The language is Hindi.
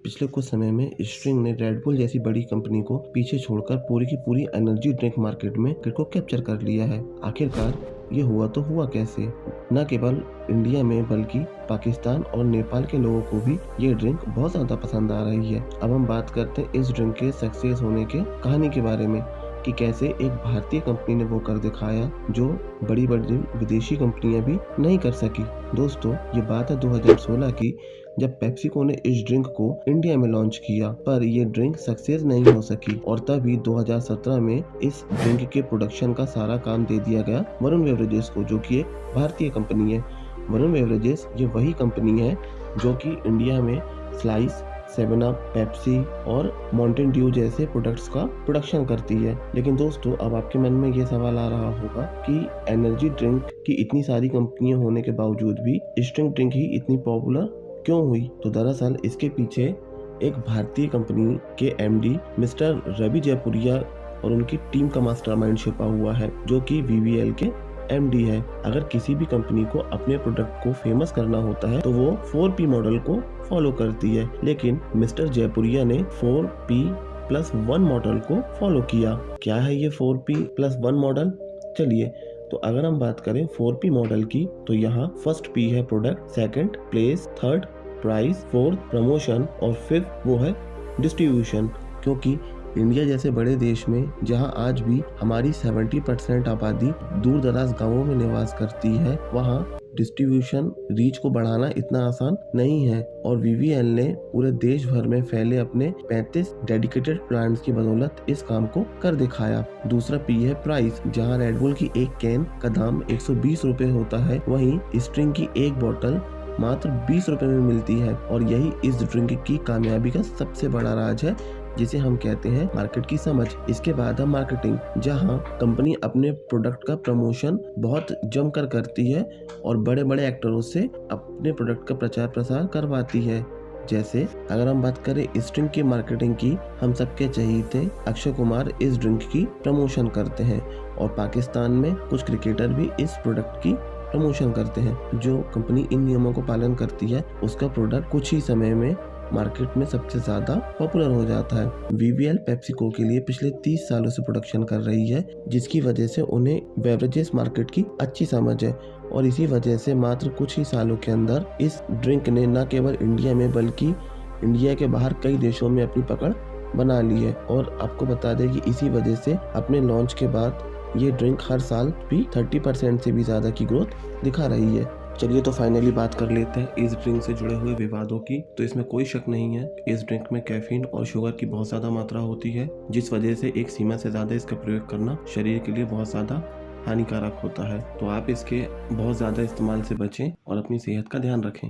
पिछले कुछ समय में स्ट्रिंग ने रेड बुल जैसी बड़ी कंपनी को पीछे छोड़कर पूरी की पूरी एनर्जी ड्रिंक मार्केट में को कैप्चर कर लिया है। आखिरकार ये हुआ तो हुआ कैसे? न केवल इंडिया में बल्कि पाकिस्तान और नेपाल के लोगों को भी ये ड्रिंक बहुत ज़्यादा पसंद आ रही है। अब हम बात करते हैं इस ड्रिंक के सक्सेस होने के कहानी के बारे में कि कैसे एक भारतीय कंपनी ने वो कर दिखाया जो बड़ी बड़ी विदेशी कंपनियां भी नहीं कर सकी। दोस्तों, ये बात है 2016 की, जब पेप्सिको ने इस ड्रिंक को इंडिया में लॉन्च किया, पर ये ड्रिंक सक्सेस नहीं हो सकी और तभी 2017 में इस ड्रिंक के प्रोडक्शन का सारा काम दे दिया गया वरुण बेवरेजेस को, जो कि एक भारतीय कंपनी है। वरुण बेवरेजेस ये वही कंपनी है जो कि इंडिया में स्लाइस, 7 अप, पेप्सी और माउंटेन ड्यू जैसे प्रोडक्ट्स का प्रोडक्शन करती है। लेकिन दोस्तों, अब आपके मन में ये सवाल आ रहा होगा कि एनर्जी ड्रिंक की इतनी सारी कंपनियां होने के बावजूद भी स्ट्रिंग ड्रिंक ही इतनी पॉपुलर क्यों हुई? तो दरअसल इसके पीछे एक भारतीय कंपनी के एमडी मिस्टर रवि जयपुरिया और उनकी टीम का मास्टरमाइंड छिपा हुआ है, जो कि वीवीएल के एमडी है। अगर किसी भी कंपनी को अपने प्रोडक्ट को फेमस करना होता है तो वो 4P मॉडल को फॉलो करती है, लेकिन मिस्टर जयपुरिया ने 4P+1 मॉडल को फॉलो किया। क्या है ये 4P+1 मॉडल? चलिए, तो अगर हम बात करें 4P मॉडल की, तो यहाँ फर्स्ट P है product, second place, third price, fourth promotion और फिफ्थ वो है डिस्ट्रीब्यूशन। क्योंकि इंडिया जैसे बड़े देश में जहां आज भी हमारी 70% आबादी दूर दराज गाँवों में निवास करती है, वहां डिस्ट्रीब्यूशन रीच को बढ़ाना इतना आसान नहीं है और वीवीएल ने पूरे देश भर में फैले अपने 35 डेडिकेटेड प्लांट्स की बदौलत इस काम को कर दिखाया। दूसरा पी है प्राइस, जहां रेड बुल की एक कैन का दाम 120 रुपए होता है, वहीं स्ट्रिंग की एक बोतल मात्र 20 रुपए में मिलती है और यही इस ड्रिंक की कामयाबी का सबसे बड़ा राज है, जिसे हम कहते हैं मार्केट की समझ। इसके बाद है मार्केटिंग, जहां कंपनी अपने प्रोडक्ट का प्रमोशन बहुत जमकर करती है और बड़े बड़े एक्टरों से अपने प्रोडक्ट का प्रचार प्रसार करवाती है। जैसे अगर हम बात करें स्ट्रिंग की मार्केटिंग की, हम सबके चहेते अक्षय कुमार इस ड्रिंक की प्रमोशन करते हैं और पाकिस्तान में कुछ क्रिकेटर भी इस प्रोडक्ट की प्रमोशन करते हैं। जो कंपनी इन नियमों को पालन करती है, उसका प्रोडक्ट कुछ ही समय में मार्केट में सबसे ज्यादा पॉपुलर हो जाता है। वीवीएल पेप्सिको के लिए पिछले 30 सालों से प्रोडक्शन कर रही है, जिसकी वजह से उन्हें बेवरेजेस मार्केट की अच्छी समझ है और इसी वजह से मात्र कुछ ही सालों के अंदर इस ड्रिंक ने न केवल इंडिया में बल्कि इंडिया के बाहर कई देशों में अपनी पकड़ बना ली है। और आपको बता दें कि इसी वजह से अपने लॉन्च के बाद ये ड्रिंक हर साल भी 30% से भी ज्यादा की ग्रोथ दिखा रही है। चलिए, तो फाइनली बात कर लेते हैं इस ड्रिंक से जुड़े हुए विवादों की। तो इसमें कोई शक नहीं है, इस ड्रिंक में कैफीन और शुगर की बहुत ज्यादा मात्रा होती है, जिस वजह से एक सीमा से ज्यादा इसका प्रयोग करना शरीर के लिए बहुत ज्यादा हानिकारक होता है। तो आप इसके बहुत ज्यादा इस्तेमाल से बचें और अपनी सेहत का ध्यान रखें।